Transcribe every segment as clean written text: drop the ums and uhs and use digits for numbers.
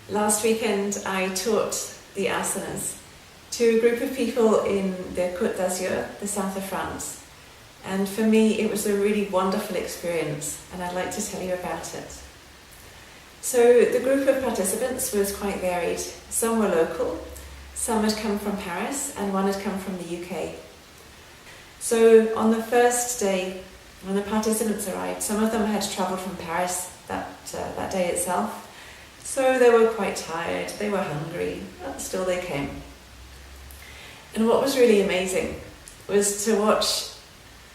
Last weekend I taught the asanas to a group of people in the Côte d'Azur, the south of France. And for me it was a really wonderful experience, and I'd like to tell you about it. So the group of participants was quite varied. Some were local, some had come from Paris, and one had come from the UK. So on the first day, when the participants arrived, some of them had travelled from Paris that day itself. So they were quite tired, they were hungry, but still they came. And what was really amazing was to watch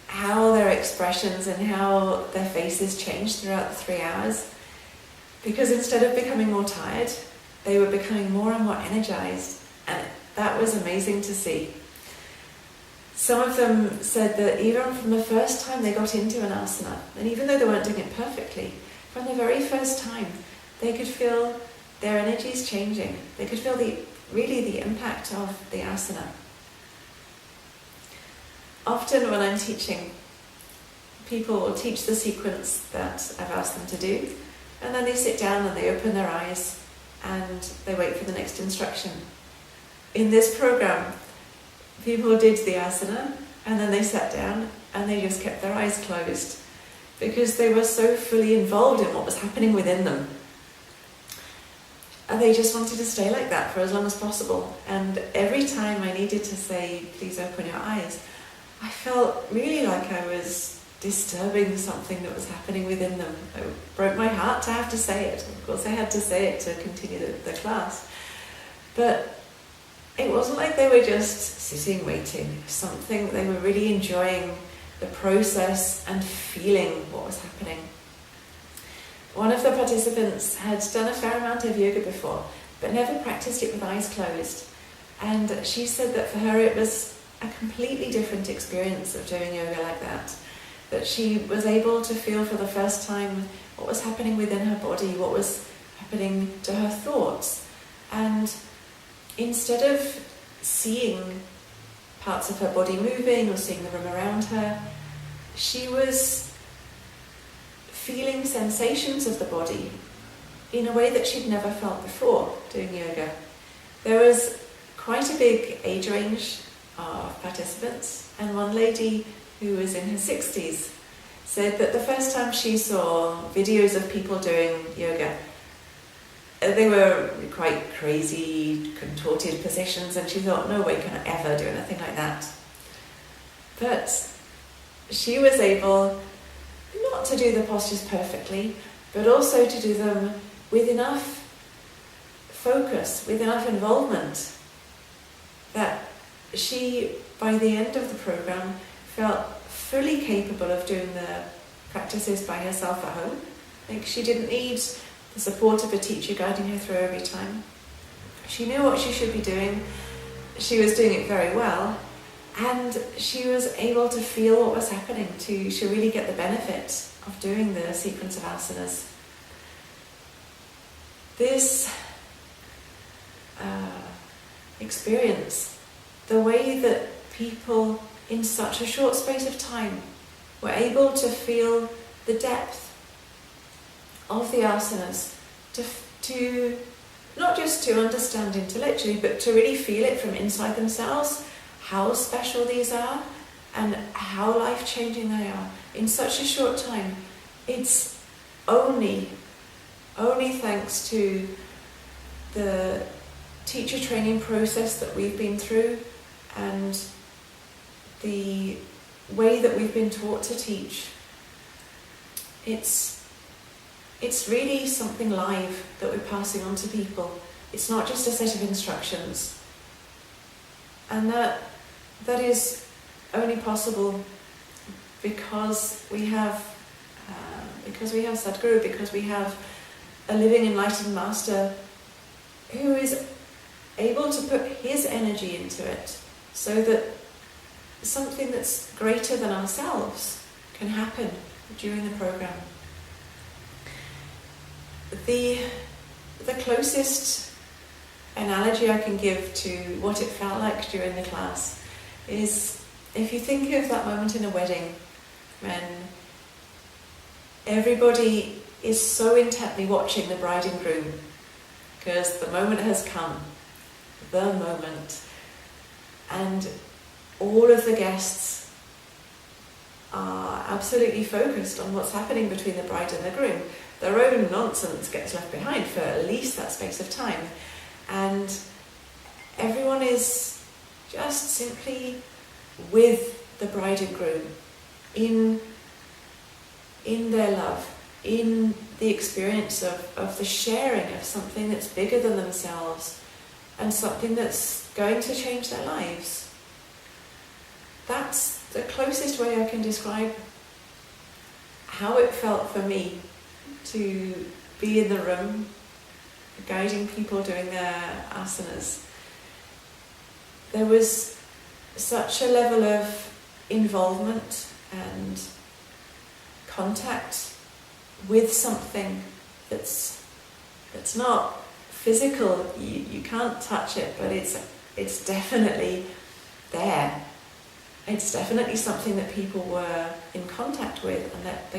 how their expressions and how their faces changed throughout the 3 hours. Because instead of becoming more tired, they were becoming more and more energized, and that was amazing to see. Some of them said that even from the first time they got into an asana, and even though they weren't doing it perfectly, from the very first time, they could feel their energies changing. They could feel the impact of the asana. Often when I'm teaching, people will teach the sequence that I've asked them to do, and then they sit down and they open their eyes and they wait for the next instruction. In this program, people did the asana and then they sat down and they just kept their eyes closed because they were so fully involved in what was happening within them. And they just wanted to stay like that for as long as possible. And every time I needed to say, please open your eyes, I felt really like I was disturbing something that was happening within them. It broke my heart to have to say it. Of course I had to say it to continue the class. But it wasn't like they were just sitting waiting. Something they were really enjoying the process and feeling what was happening. One of the participants had done a fair amount of yoga before, but never practiced it with eyes closed. And she said that for her it was a completely different experience of doing yoga like that. That she was able to feel for the first time what was happening within her body, what was happening to her thoughts. And instead of seeing parts of her body moving or seeing the room around her, she was feeling sensations of the body in a way that she'd never felt before doing yoga. There was quite a big age range of participants, and one lady who was in her 60s said that the first time she saw videos of people doing yoga, they were quite crazy, contorted positions, and she thought, no way can I ever do anything like that. But she was able not to do the postures perfectly, but also to do them with enough focus, with enough involvement, that she, by the end of the program, felt fully capable of doing the practices by herself at home. Like, she didn't need the support of a teacher guiding her through every time. She knew what she should be doing, she was doing it very well, and she was able to feel what was happening, to really get the benefit of doing the sequence of asanas. This experience, the way that people in such a short space of time were able to feel the depth of the asanas, to not just to understand intellectually, but to really feel it from inside themselves, how special these are and how life-changing they are in such a short time. It's only thanks to the teacher training process that we've been through and the way that we've been taught to teach. It's really something live that we're passing on to people. It's not just a set of instructions. And that is only possible because we have Sadhguru, because we have a living enlightened master who is able to put his energy into it so that something that's greater than ourselves can happen during the program. The closest analogy I can give to what it felt like during the class is if you think of that moment in a wedding when everybody is so intently watching the bride and groom, because the moment has come, the moment. And all of the guests are absolutely focused on what's happening between the bride and the groom. Their own nonsense gets left behind for at least that space of time. And everyone is just simply with the bride and groom in their love, in the experience of the sharing of something that's bigger than themselves and something that's going to change their lives. That's the closest way I can describe how it felt for me to be in the room, guiding people doing their asanas. There was such a level of involvement and contact with something that's not physical. You can't touch it, but it's definitely there. It's definitely something that people were in contact with, and that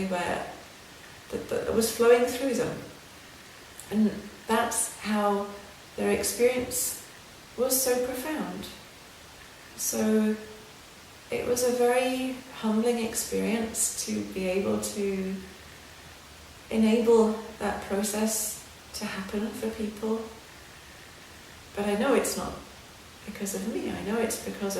was flowing through them. And that's how their experience was so profound. So it was a very humbling experience to be able to enable that process to happen for people. But I know it's not because of me. I know it's because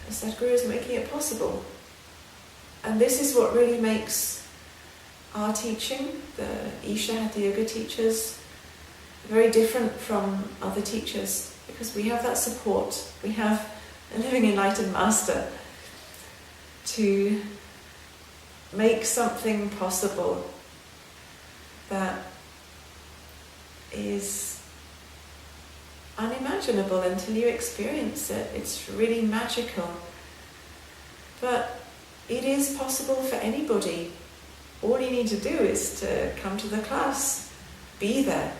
Sadhguru is making it possible. And this is what really makes our teaching, the Isha Hatha Yoga teachers, very different from other teachers, because we have that support. We have a living enlightened master to make something possible that is unimaginable until you experience it. It's really magical. But it is possible for anybody. All you need to do is to come to the class, be there,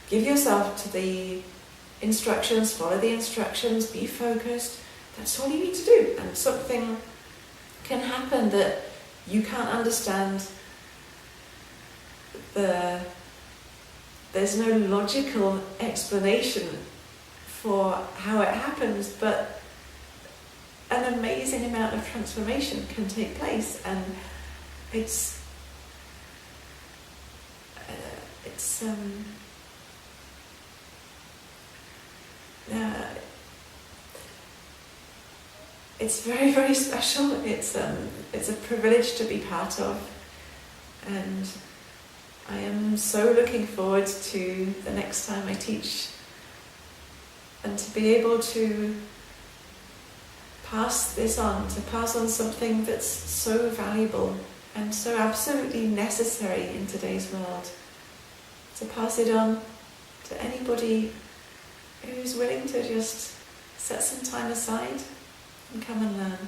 give yourself to the instructions, follow the instructions, be focused. That's all you need to do. And something can happen that you can't understand. There's no logical explanation for how it happens, but an amazing amount of transformation can take place, and it's very, very special. It's a privilege to be part of, and I am so looking forward to the next time I teach, and to be able to pass this on, to pass on something that's so valuable and so absolutely necessary in today's world, to pass it on to anybody who's willing to just set some time aside and come and learn.